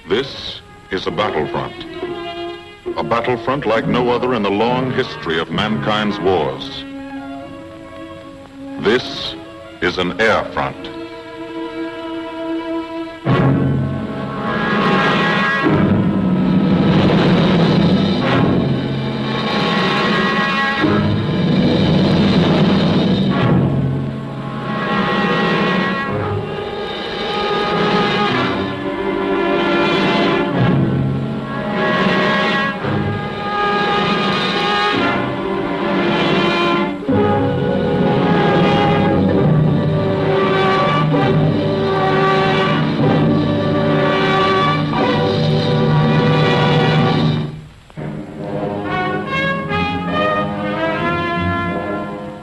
This is a battlefront. A battlefront like no other in the long history of mankind's wars. This is an air front.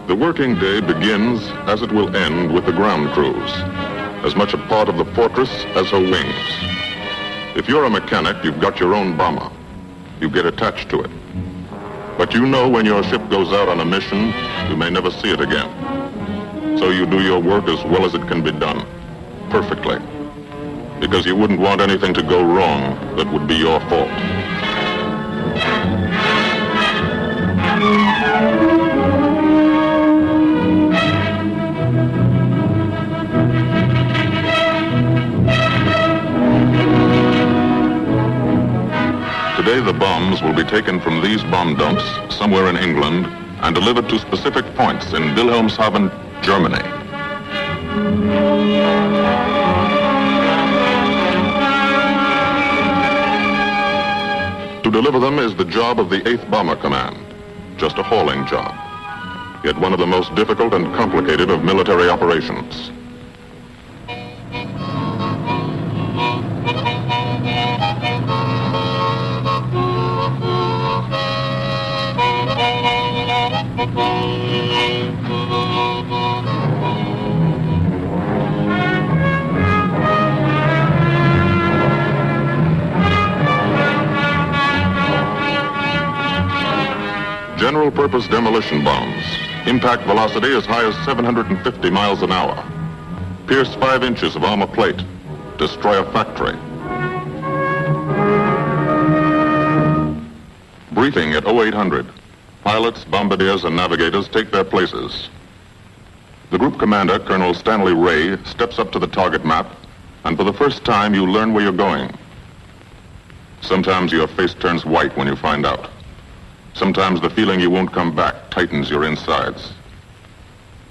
The working day begins, as it will end, with the ground crews, as much a part of the fortress as her wings. If you're a mechanic, you've got your own bomber. You get attached to it. But you know when your ship goes out on a mission, you may never see it again. So you do your work as well as it can be done, perfectly, because you wouldn't want anything to go wrong that would be your fault. Today, the bombs will be taken from these bomb dumps somewhere in England and delivered to specific points in Wilhelmshaven, Germany. To deliver them is the job of the 8th Bomber Command, just a hauling job, yet one of the most difficult and complicated of military operations. General-purpose demolition bombs, impact velocity as high as 750 miles an hour, pierce 5 inches of armor plate, destroy a factory. Briefing at 0800. Pilots, bombardiers, and navigators take their places. The group commander, Colonel Stanley Ray, steps up to the target map, and for the first time you learn where you're going. Sometimes your face turns white when you find out. Sometimes the feeling you won't come back tightens your insides.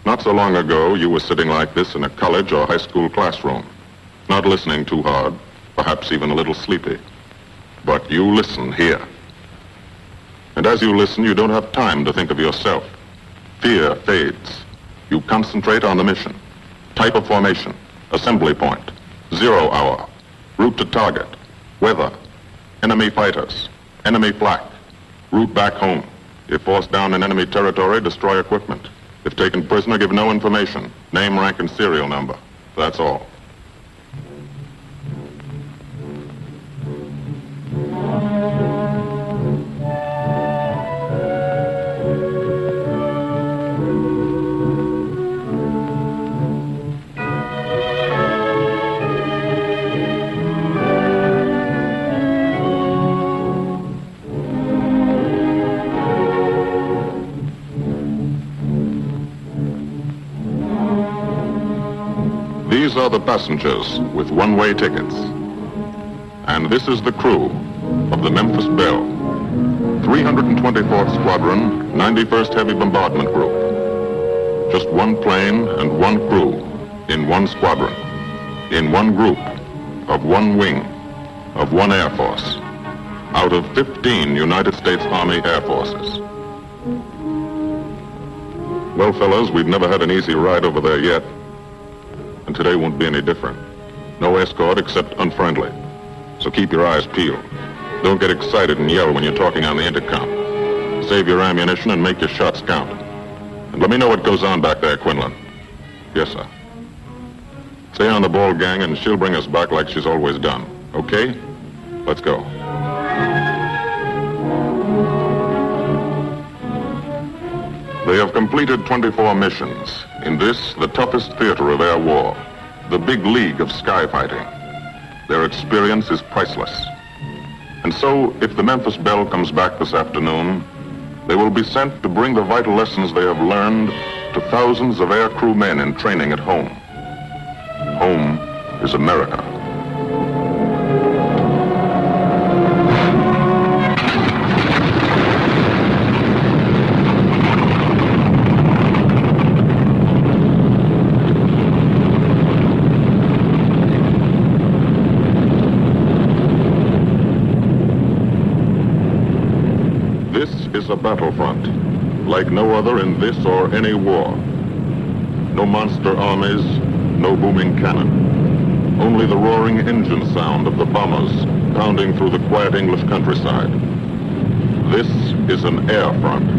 Not so long ago, you were sitting like this in a college or high school classroom, not listening too hard, perhaps even a little sleepy. But you listen here. And as you listen, you don't have time to think of yourself. Fear fades. You concentrate on the mission. Type of formation, assembly point, 0 hour, route to target, weather, enemy fighters, enemy flak, route back home. If forced down in enemy territory, destroy equipment. If taken prisoner, give no information. Name, rank, and serial number. That's all. These are the passengers with one-way tickets. And this is the crew of the Memphis Belle, 324th Squadron, 91st Heavy Bombardment Group. Just one plane and one crew in one squadron, in one group, of one wing, of one Air Force, out of 15 United States Army Air Forces. Well, fellas, we've never had an easy ride over there yet. And today won't be any different. No escort except unfriendly. So keep your eyes peeled. Don't get excited and yell when you're talking on the intercom. Save your ammunition and make your shots count. And let me know what goes on back there, Quinlan. Yes, sir. Stay on the ball, gang, and she'll bring us back like she's always done. Okay? Let's go. They have completed 24 missions in this, the toughest theater of air war, the big league of sky fighting. Their experience is priceless. And so, if the Memphis Belle comes back this afternoon, they will be sent to bring the vital lessons they have learned to thousands of aircrew men in training at home. Home is America. This is a battlefront, like no other in this or any war. No monster armies, no booming cannon. Only the roaring engine sound of the bombers pounding through the quiet English countryside. This is an air front.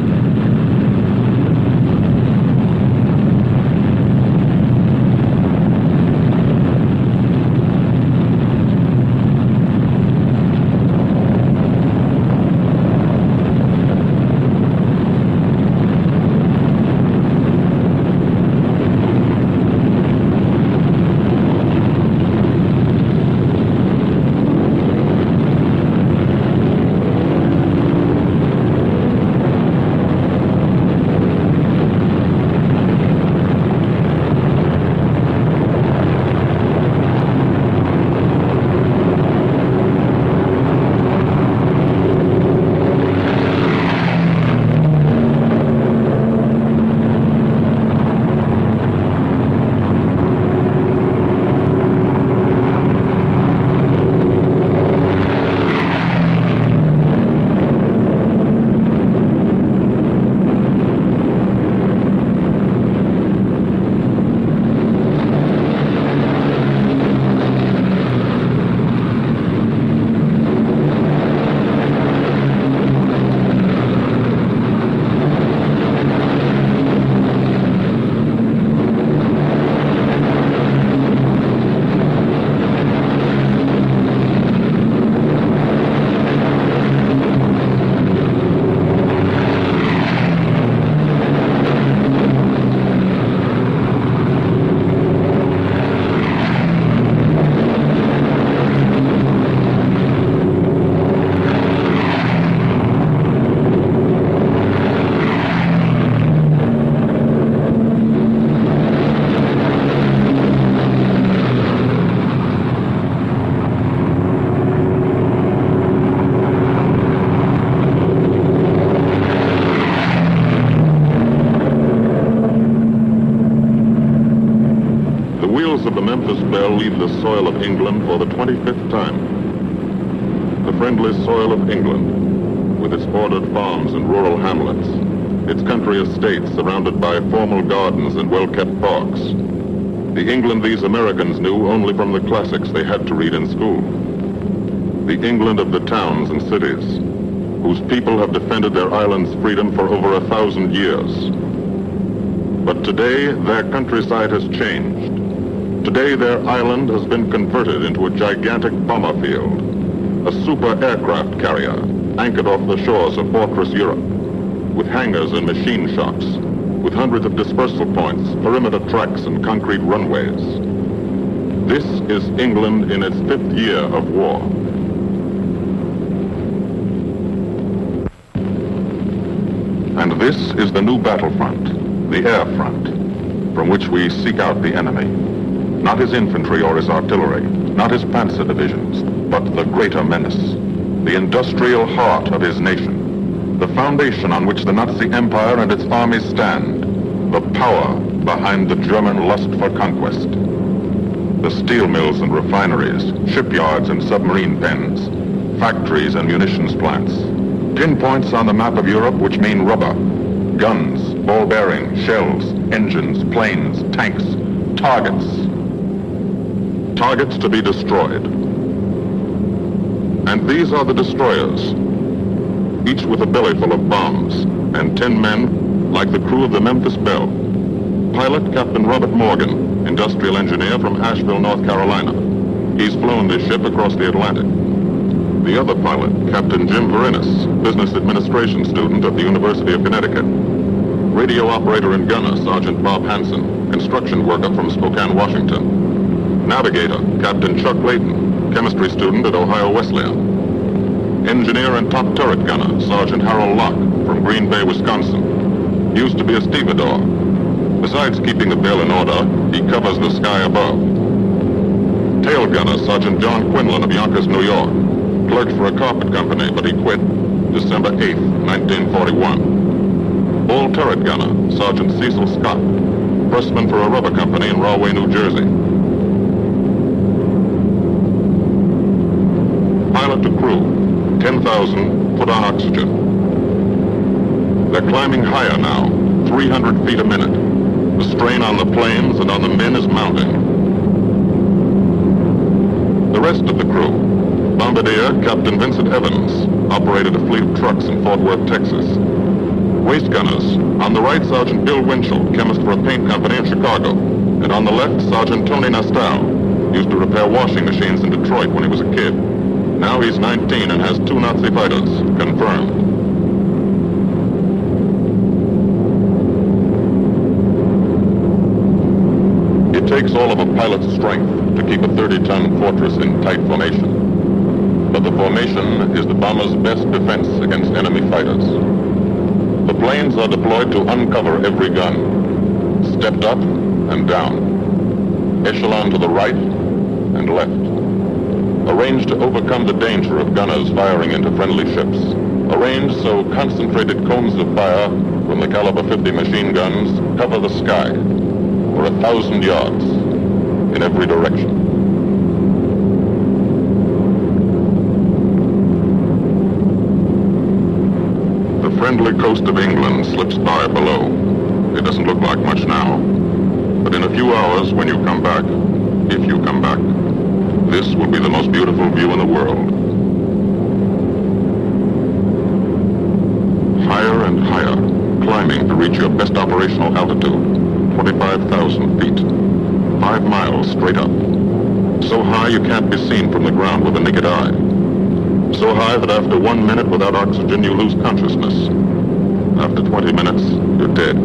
Of the Memphis Belle leave the soil of England for the 25th time. The friendly soil of England, with its ordered farms and rural hamlets, its country estates surrounded by formal gardens and well-kept parks. The England these Americans knew only from the classics they had to read in school. The England of the towns and cities, whose people have defended their island's freedom for over 1,000 years. But today, their countryside has changed. Today, their island has been converted into a gigantic bomber field, a super aircraft carrier anchored off the shores of Fortress Europe, with hangars and machine shops, with hundreds of dispersal points, perimeter tracks, and concrete runways. This is England in its 5th year of war. And this is the new battlefront, the air front, from which we seek out the enemy. Not his infantry or his artillery, not his panzer divisions, but the greater menace, the industrial heart of his nation, the foundation on which the Nazi Empire and its armies stand, the power behind the German lust for conquest. The steel mills and refineries, shipyards and submarine pens, factories and munitions plants, pinpoints on the map of Europe which mean rubber, guns, ball bearings, shells, engines, planes, tanks, targets. Targets to be destroyed. And these are the destroyers, each with a belly full of bombs, and 10 men like the crew of the Memphis Belle. Pilot Captain Robert Morgan, industrial engineer from Asheville, North Carolina. He's flown this ship across the Atlantic. The other pilot, Captain Jim Verinis, business administration student at the University of Connecticut. Radio operator and gunner, Sergeant Bob Hansen, construction worker from Spokane, Washington. Navigator, Captain Chuck Layton, chemistry student at Ohio Wesleyan. Engineer and top turret gunner, Sergeant Harold Locke from Green Bay, Wisconsin. Used to be a stevedore. Besides keeping the bill in order, he covers the sky above. Tail gunner, Sergeant John Quinlan of Yonkers, New York. Clerked for a carpet company, but he quit December 8, 1941. All turret gunner, Sergeant Cecil Scott. Firstman for a rubber company in Rahway, New Jersey. Pilot to crew, 10,000, put on oxygen. They're climbing higher now, 300 feet a minute. The strain on the planes and on the men is mounting. The rest of the crew, Bombardier Captain Vincent Evans, operated a fleet of trucks in Fort Worth, Texas. Waist gunners, on the right, Sergeant Bill Winchell, chemist for a paint company in Chicago. And on the left, Sergeant Tony Nastal, used to repair washing machines in Detroit when he was a kid. Now he's 19 and has 2 Nazi fighters, confirmed. It takes all of a pilot's strength to keep a 30-ton fortress in tight formation. But the formation is the bomber's best defense against enemy fighters. The planes are deployed to uncover every gun, stepped up and down, echelon to the right and left. Arranged to overcome the danger of gunners firing into friendly ships. Arranged so concentrated cones of fire from the caliber 50 machine guns cover the sky for 1,000 yards in every direction. The friendly coast of England slips by below. It doesn't look like much now, but in a few hours when you come back, if you come back, this will be the most beautiful view in the world. Higher and higher, climbing to reach your best operational altitude, 25,000 feet, 5 miles straight up. So high you can't be seen from the ground with the naked eye. So high that after 1 minute without oxygen you lose consciousness. After 20 minutes, you're dead.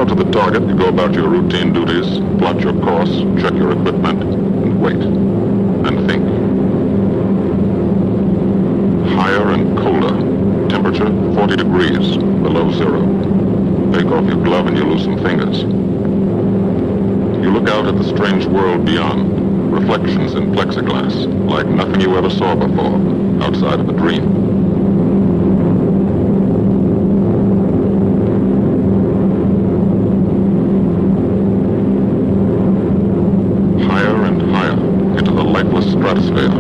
To the target, you go about your routine duties, plot your course, check your equipment, and wait, and think. Higher and colder. Temperature, 40 degrees, below zero. Take off your glove and you lose some fingers. You look out at the strange world beyond, reflections in plexiglass, like nothing you ever saw before, outside of a dream. Stratosphere,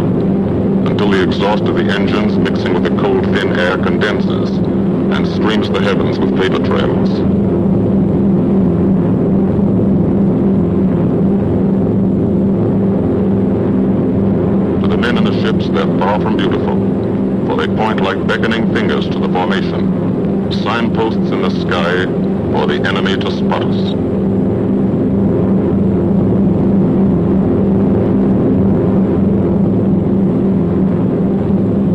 until the exhaust of the engines mixing with the cold, thin air condenses and streams the heavens with vapor trails. To the men in the ships, they're far from beautiful, for they point like beckoning fingers to the formation, signposts in the sky for the enemy to spot us.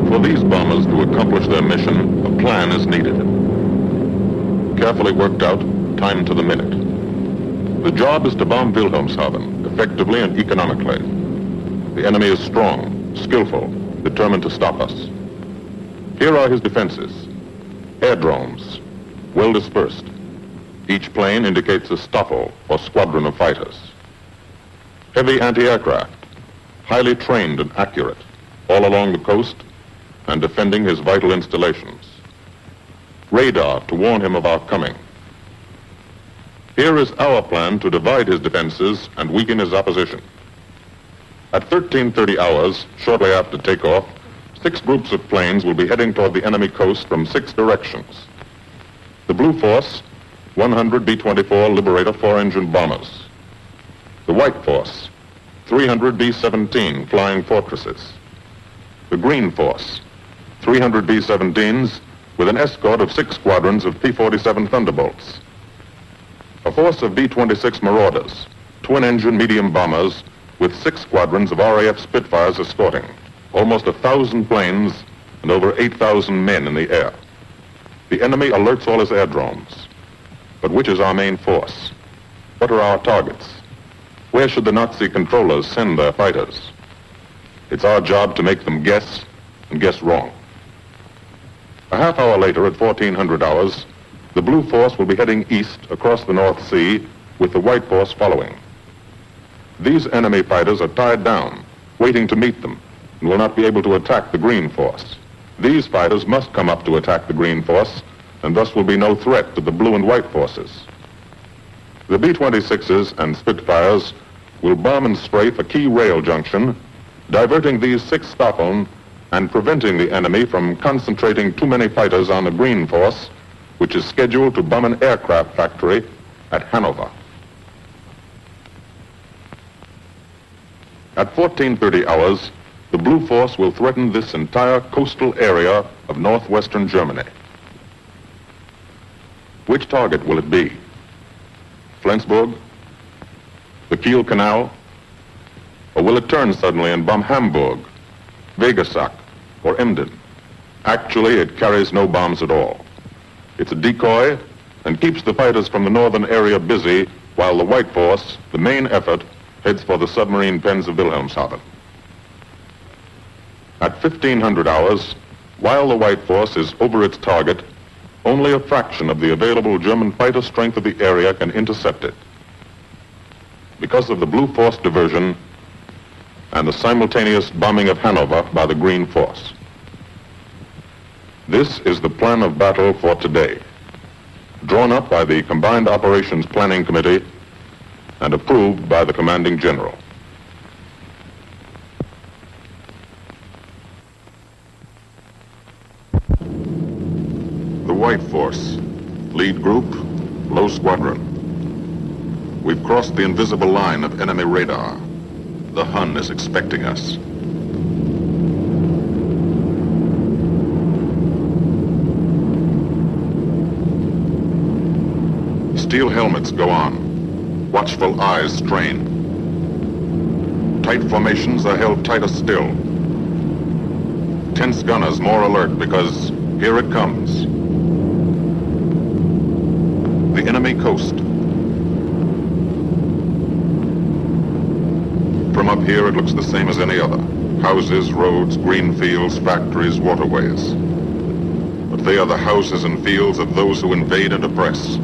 For these bombers to accomplish their mission, a plan is needed. Carefully worked out, timed to the minute. The job is to bomb Wilhelmshaven effectively and economically. The enemy is strong, skillful, determined to stop us. Here are his defenses. Airdromes, well dispersed. Each plane indicates a stoffel or squadron of fighters. Heavy anti-aircraft, highly trained and accurate, all along the coast and defending his vital installations. Radar to warn him of our coming. Here is our plan to divide his defenses and weaken his opposition. At 13:30 hours, shortly after takeoff, 6 groups of planes will be heading toward the enemy coast from 6 directions. The Blue Force, 100 B-24 Liberator 4-engine bombers. The White Force, 300 B-17 Flying Fortresses. The Green Force, 300 B-17s with an escort of 6 squadrons of P-47 Thunderbolts. A force of B-26 Marauders, twin-engine medium bombers with 6 squadrons of RAF Spitfires escorting. Almost 1,000 planes and over 8,000 men in the air. The enemy alerts all his airdromes. But which is our main force? What are our targets? Where should the Nazi controllers send their fighters? It's our job to make them guess, and guess wrong. A half hour later, at 1400 hours, the blue force will be heading east across the North Sea with the white force following. These enemy fighters are tied down, waiting to meet them, and will not be able to attack the green force. These fighters must come up to attack the green force, and thus will be no threat to the blue and white forces. The B-26s and Spitfires will bomb and strafe a key rail junction, diverting these 6 Staffeln and preventing the enemy from concentrating too many fighters on the green force, which is scheduled to bomb an aircraft factory at Hanover. At 1430 hours, the blue force will threaten this entire coastal area of northwestern Germany. Which target will it be? Flensburg? The Kiel Canal? Or will it turn suddenly and bomb Hamburg, Wegesack, or Emden? Actually, it carries no bombs at all. It's a decoy and keeps the fighters from the northern area busy while the white force, the main effort, heads for the submarine pens of Wilhelmshaven. At 1500 hours, while the white force is over its target, only a fraction of the available German fighter strength of the area can intercept it. Because of the blue force diversion and the simultaneous bombing of Hanover by the green force. This is the plan of battle for today, drawn up by the Combined Operations Planning Committee and approved by the Commanding General. The White Force, lead group, low squadron. We've crossed the invisible line of enemy radar. The Hun is expecting us. Steel helmets go on. Watchful eyes strain. Tight formations are held tighter still. Tense gunners more alert because here it comes. The enemy coast. From up here, it looks the same as any other. Houses, roads, green fields, factories, waterways. But they are the houses and fields of those who invade and oppress.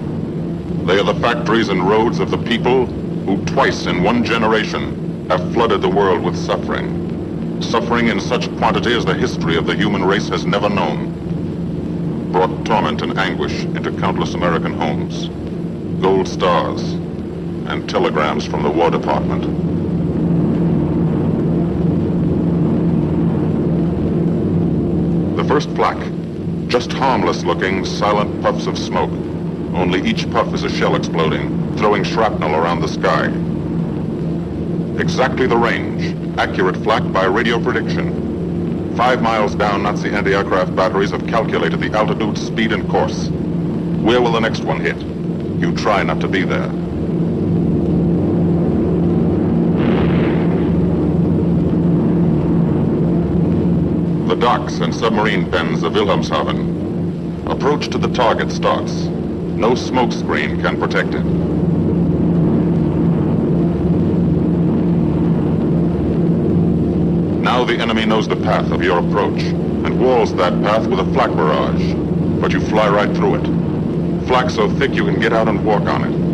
They are the factories and roads of the people who twice in one generation have flooded the world with suffering. Suffering in such quantity as the history of the human race has never known. Brought torment and anguish into countless American homes. Gold stars and telegrams from the War Department. The first flak, just harmless-looking, silent puffs of smoke. Only each puff is a shell exploding, throwing shrapnel around the sky. Exactly the range, accurate flak by radio prediction. 5 miles down, Nazi anti-aircraft batteries have calculated the altitude, speed, and course. Where will the next one hit? You try not to be there. The docks and submarine pens of Wilhelmshaven. Approach to the target starts. No smoke screen can protect it. Now the enemy knows the path of your approach and walls that path with a flak barrage, but you fly right through it. Flak so thick you can get out and walk on it.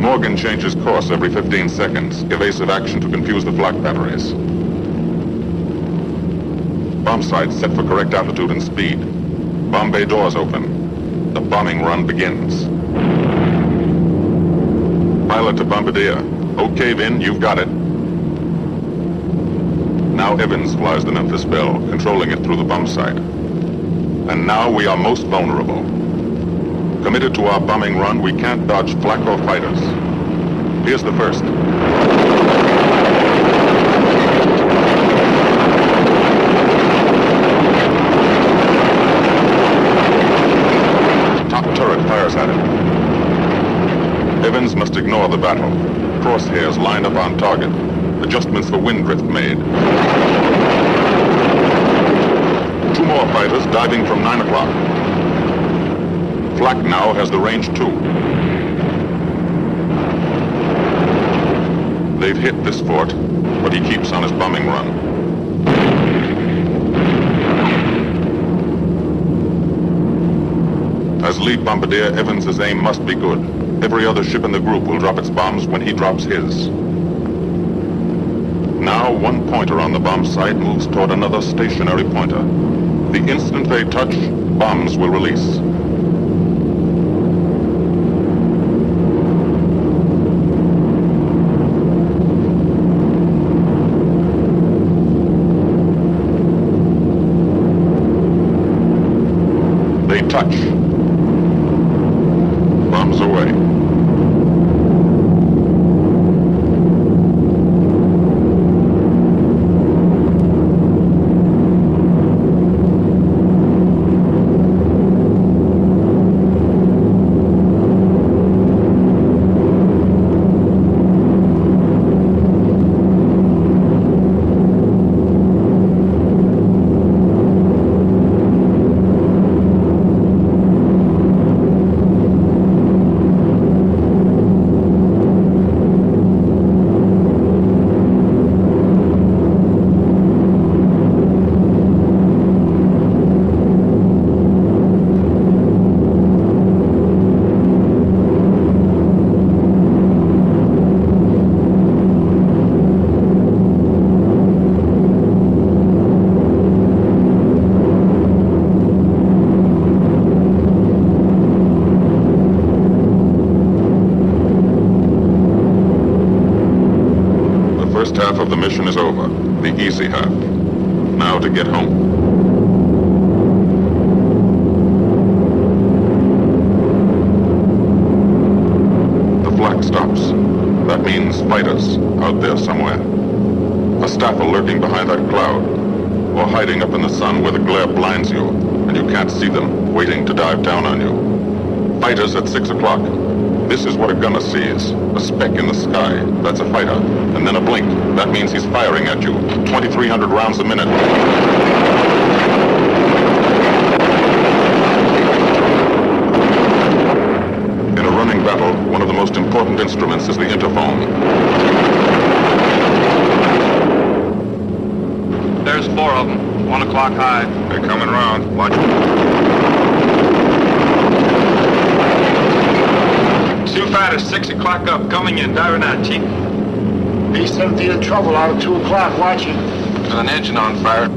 Morgan changes course every 15 seconds. Evasive action to confuse the flak batteries. Bomb sights set for correct altitude and speed. Bomb bay doors open. The bombing run begins. Pilot to Bombardier. Okay, Vin, you've got it. Now Evans flies the Memphis Belle, controlling it through the bomb sight. And now we are most vulnerable. Committed to our bombing run, we can't dodge flak or fighters. Here's the first. Top turret fires at it. Evans must ignore the battle. Crosshairs lined up on target. Adjustments for wind drift made. 2 more fighters diving from 9 o'clock. Flak now has the range too. They've hit this fort, but he keeps on his bombing run. As lead bombardier, Evans's aim must be good. Every other ship in the group will drop its bombs when he drops his. Now, one pointer on the bomb site moves toward another stationary pointer. The instant they touch, bombs will release. They touch. Bombs away. First half of the mission is over, the easy half. Now to get home. The flak stops. That means fighters out there somewhere. A staffer lurking behind that cloud, or hiding up in the sun where the glare blinds you and you can't see them, waiting to dive down on you. Fighters at 6 o'clock. This is what a gunner sees. A speck in the sky. That's a fighter. And then a blink. That means he's firing at you. 2,300 rounds a minute. In a running battle, one of the most important instruments is the interphone. There's 4 of them. 1 o'clock high. They're coming round. Watch them. 2 fighters, 6 o'clock up, coming in, diving out, Chief. B-17 in trouble out at 2 o'clock, watching. There's an engine on fire.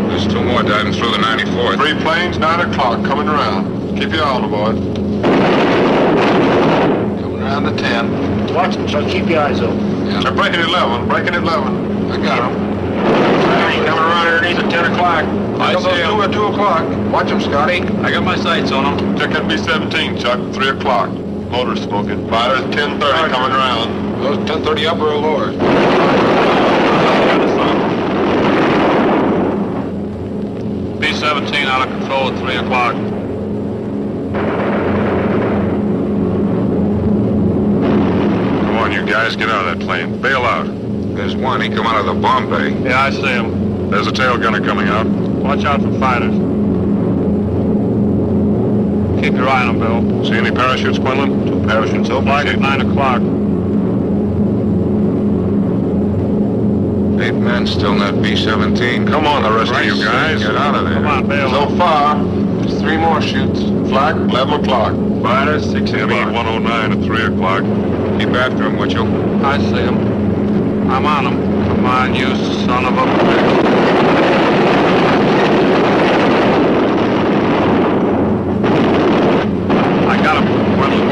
There's 2 more diving through the 94th. 3 planes, 9 o'clock, coming around. Keep your eye on the board. Coming around to 10. Watch them, so keep your eyes open. Yeah. They're breaking 11, breaking 11. I got him. Coming around underneath at 10 o'clock. I Those see 2 him. at 2 o'clock. Watch them, Scotty. I got my sights on them. Check that B-17, Chuck, 3 o'clock. Motor smoking. Fighters, 10:30, coming around. Those 10:30 upper or lower? B-17 out of control at 3 o'clock. Come on, you guys, get out of that plane. Bail out. There's one. He come out of the bomb bay. Yeah, I see him. There's a tail gunner coming out. Watch out for fighters. Keep your eye on them, Bill. See any parachutes, Quinlan? 2 parachutes open. Flag at 9 o'clock. 8 men still in that B-17. Come on, the rest of you guys. Get out of there. Come on, Bill. So far, There's 3 more shoots. Flak, 11 o'clock. Fighters, 6 ME o'clock. 109 at 3 o'clock. Keep after him, would you? I see him. I'm on him. Come on, you son of a bitch. I got him.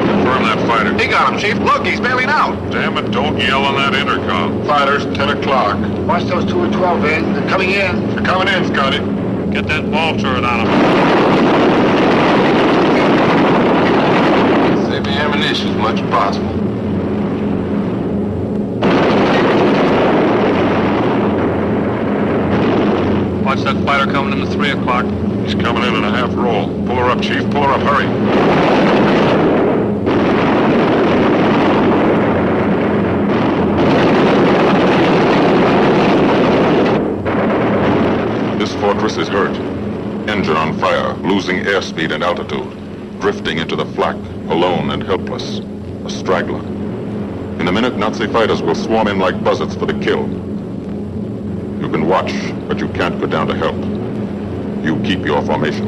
Confirm that fighter. He got him, Chief. Look, he's bailing out. Damn it, don't yell on that intercom. Fighters, 10 o'clock. Watch those 2 at 12, Van. They're coming in. They're coming in, Scotty. Get that ball turret on him. Save the ammunition as much as possible. Watch that fighter coming in at 3 o'clock. She's coming in a half roll. Pull her up, Chief. Pull her up. Hurry. This fortress is hurt. Engine on fire, losing airspeed and altitude, drifting into the flak, alone and helpless, a straggler. In a minute, Nazi fighters will swarm in like buzzards for the kill. You can watch, but you can't go down to help. You keep your formation.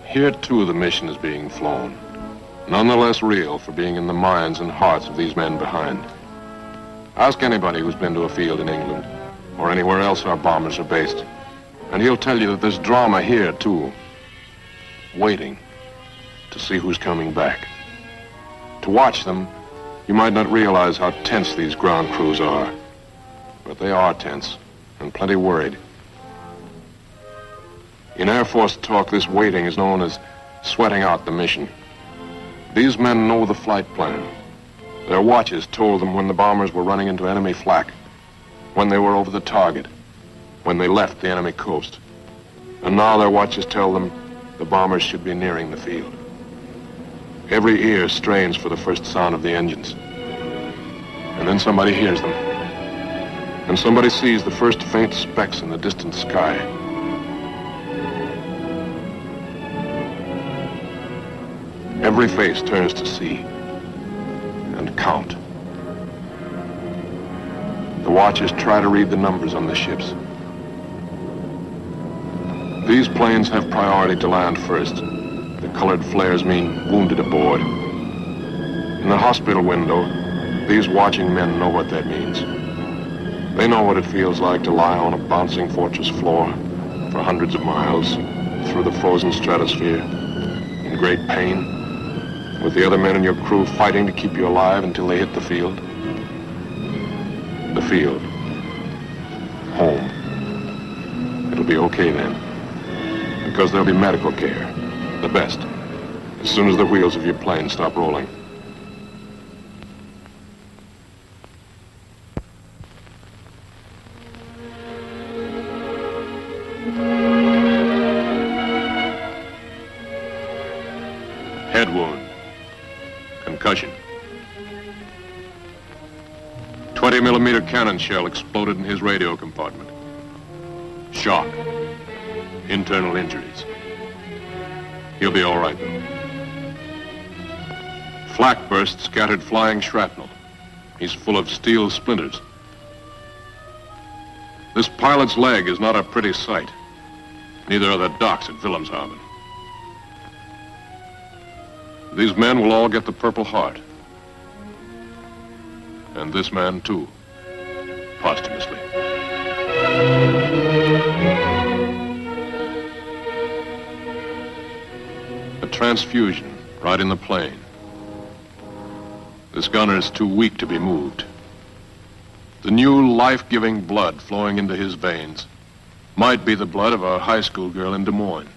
Here, too, the mission is being flown. None the less real for being in the minds and hearts of these men behind. Ask anybody who's been to a field in England or anywhere else our bombers are based, and he'll tell you that there's drama here, too. Waiting to see who's coming back. To watch them, you might not realize how tense these ground crews are. But they are tense and plenty worried. In Air Force talk, this waiting is known as sweating out the mission. These men know the flight plan. Their watches told them when the bombers were running into enemy flak, when they were over the target, when they left the enemy coast. And now their watches tell them the bombers should be nearing the field. Every ear strains for the first sound of the engines. And then somebody hears them. And somebody sees the first faint specks in the distant sky. Every face turns to see and count. The watchers try to read the numbers on the ships. These planes have priority to land first. The colored flares mean wounded aboard. In the hospital window, these watching men know what that means. They know what it feels like to lie on a bouncing fortress floor for hundreds of miles through the frozen stratosphere in great pain, with the other men in your crew fighting to keep you alive until they hit the field. The field. Home. It'll be okay then, because there'll be medical care, the best, as soon as the wheels of your plane stop rolling. Head wound. Concussion. 20-millimeter cannon shell exploded in his radio compartment. Shock. Internal injuries. He'll be all right, though. Flak burst scattered flying shrapnel. He's full of steel splinters. This pilot's leg is not a pretty sight. Neither are the docks at Wilhelmshaven. These men will all get the Purple Heart. And this man, too, posthumously. A transfusion right in the plane. This gunner's too weak to be moved. The new life-giving blood flowing into his veins might be the blood of a high school girl in Des Moines,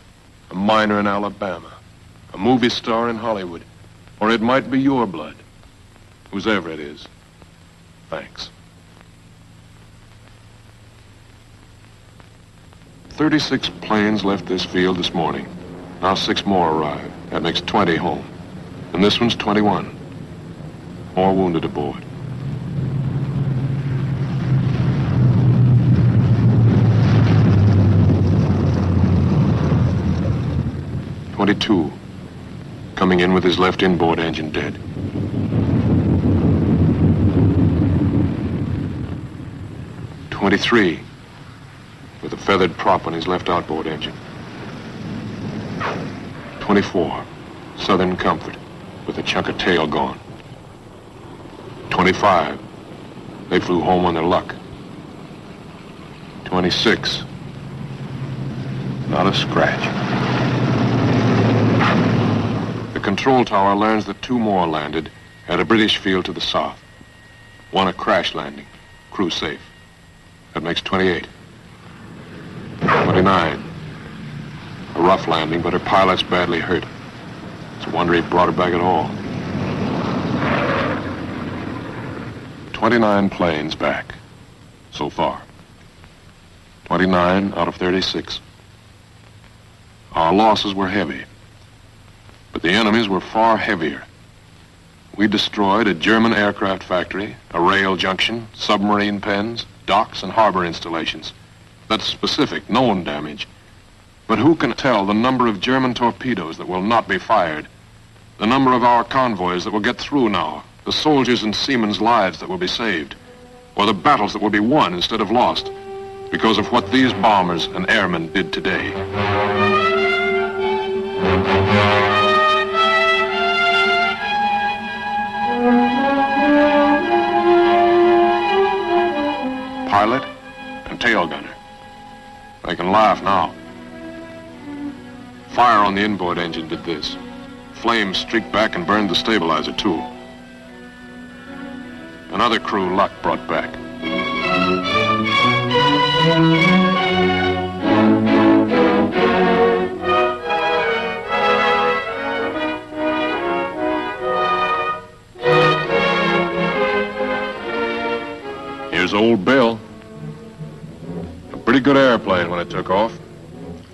a miner in Alabama, a movie star in Hollywood, or it might be your blood. Whoever it is, thanks. 36 planes left this field this morning. Now 6 more arrive. That makes 20 home. And this one's 21. More wounded aboard. .22, coming in with his left inboard engine dead. .23, with a feathered prop on his left outboard engine. .24, Southern Comfort, with a chunk of tail gone. .25, they flew home on their luck. .26, not a scratch. The control tower learns that 2 more landed at a British field to the south. 1 a crash landing, crew safe. That makes 28. 29. A rough landing, but her pilot's badly hurt. It's a wonder he brought her back at all. 29 planes back. so far. 29 out of 36. Our losses were heavy, but the enemy's were far heavier. We destroyed a German aircraft factory, a rail junction, submarine pens, docks, and harbor installations. That's specific, known damage. But who can tell the number of German torpedoes that will not be fired, the number of our convoys that will get through now, the soldiers' and seamen's lives that will be saved, or the battles that will be won instead of lost because of what these bombers and airmen did today. Pilot and tail gunner. They can laugh now. Fire on the inboard engine did this. Flames streaked back and burned the stabilizer, too. Another crew luck brought back. Here's old BELLE. A pretty good airplane when it took off.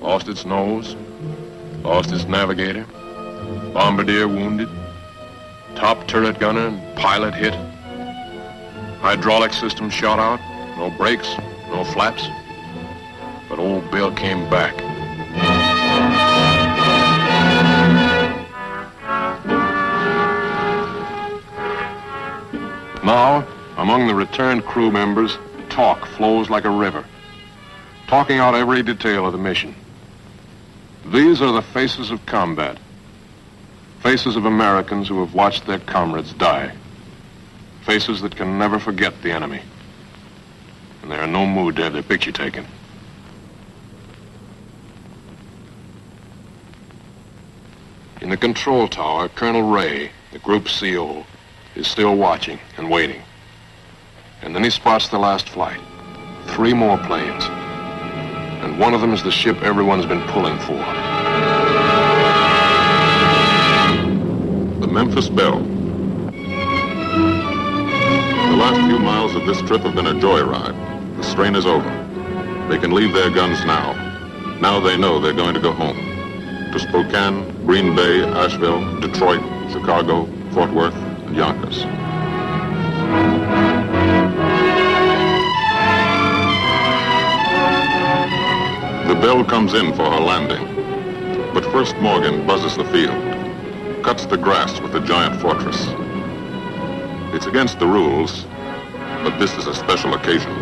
Lost its nose, lost its navigator, bombardier wounded, top turret gunner and pilot hit. Hydraulic system shot out, no brakes, no flaps. But old BELLE came back. Now, among the returned crew members, talk flows like a river, talking out every detail of the mission. These are the faces of combat, faces of Americans who have watched their comrades die, faces that can never forget the enemy, and they're in no mood to have their picture taken. In the control tower, Colonel Ray, the group CO, is still watching and waiting. And then he spots the last flight. 3 more planes. And one of them is the ship everyone's been pulling for. The Memphis Belle. The last few miles of this trip have been a joyride. The strain is over. They can leave their guns now. Now they know they're going to go home. To Spokane, Green Bay, Asheville, Detroit, Chicago, Fort Worth, and Yonkers. The Belle comes in for her landing. But first Morgan buzzes the field, cuts the grass with the giant fortress. It's against the rules, but this is a special occasion.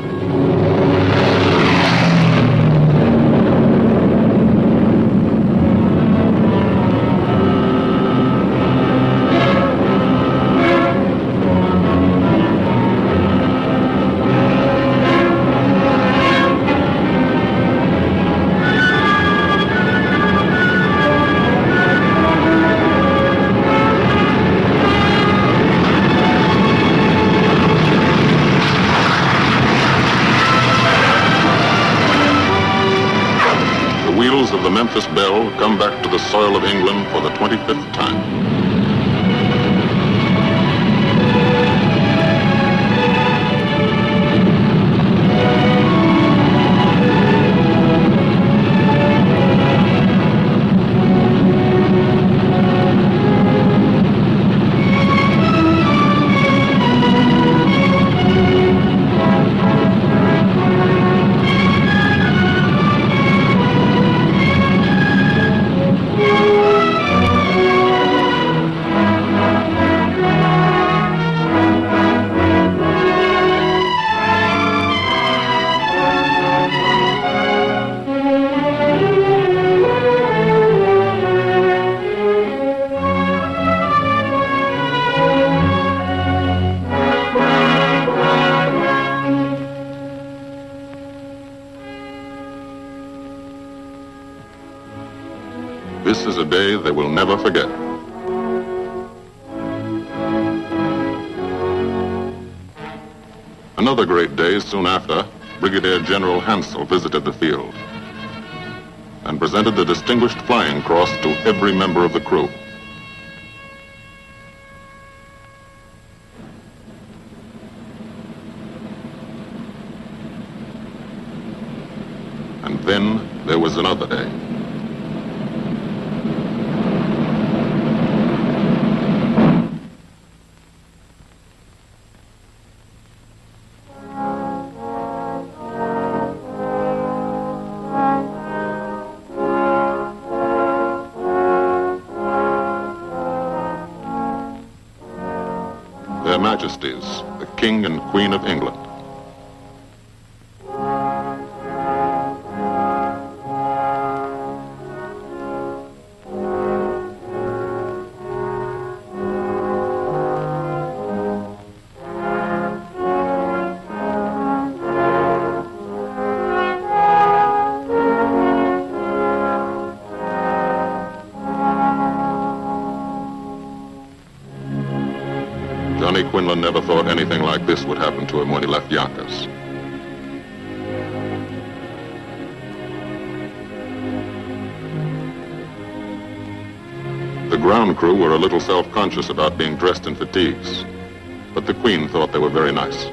The Memphis Belle come back to the soil of England for the 25th time. This is a day they will never forget. Another great day soon after, Brigadier General Hansel visited the field and presented the Distinguished Flying Cross to every member of the crew. Their Majesties, the King and Queen of England. Johnny Quinlan never thought anything like this would happen to him when he left Yonkers. The ground crew were a little self-conscious about being dressed in fatigues, but the Queen thought they were very nice.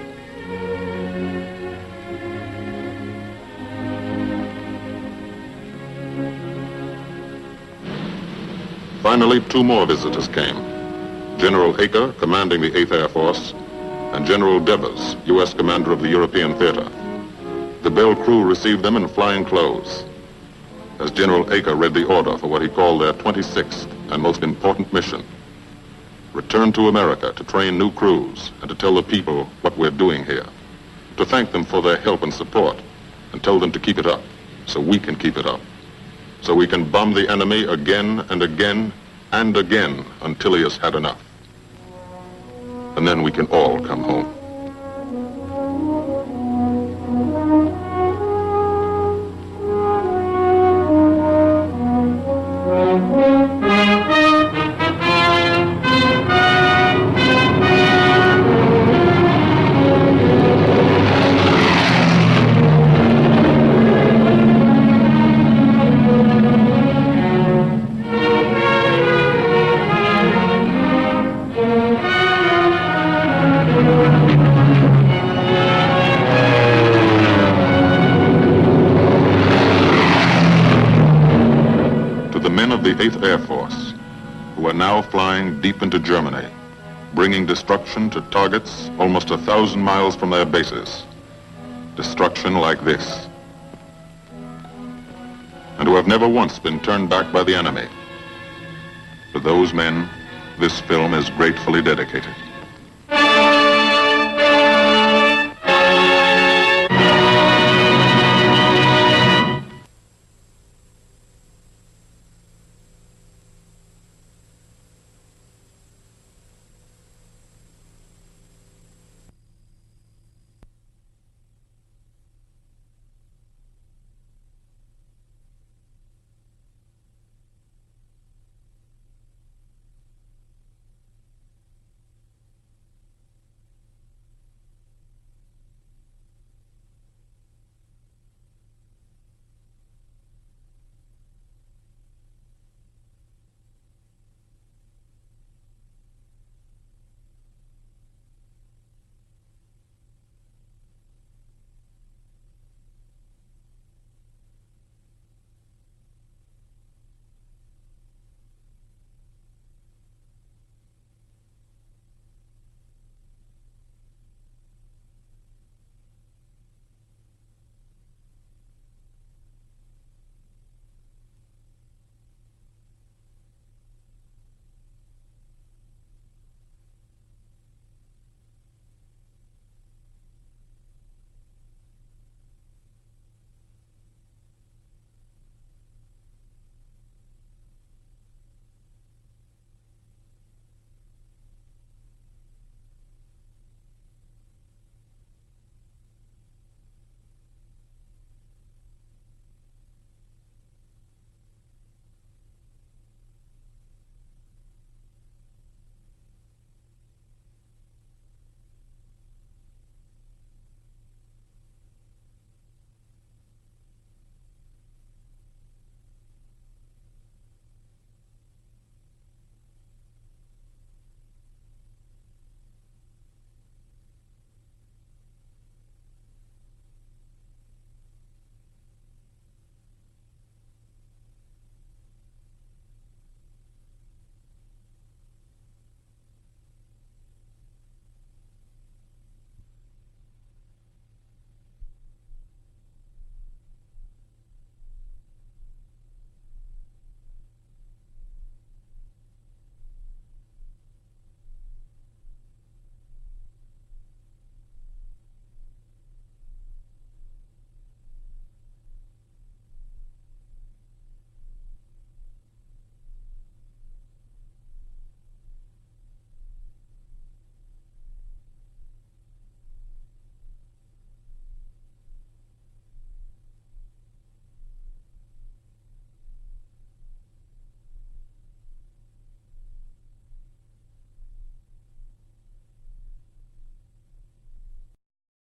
Finally, two more visitors came. General Acre, commanding the 8th Air Force, and General Devers, U.S. commander of the European Theater. The Belle crew received them in flying clothes, as General Acre read the order for what he called their 26th and most important mission. Return to America to train new crews and to tell the people what we're doing here. To thank them for their help and support and tell them to keep it up so we can keep it up. So we can bomb the enemy again and again and again until he has had enough. And then we can all come home. The 8th Air Force, who are now flying deep into Germany, bringing destruction to targets almost 1,000 miles from their bases. Destruction like this. And who have never once been turned back by the enemy. To those men, this film is gratefully dedicated.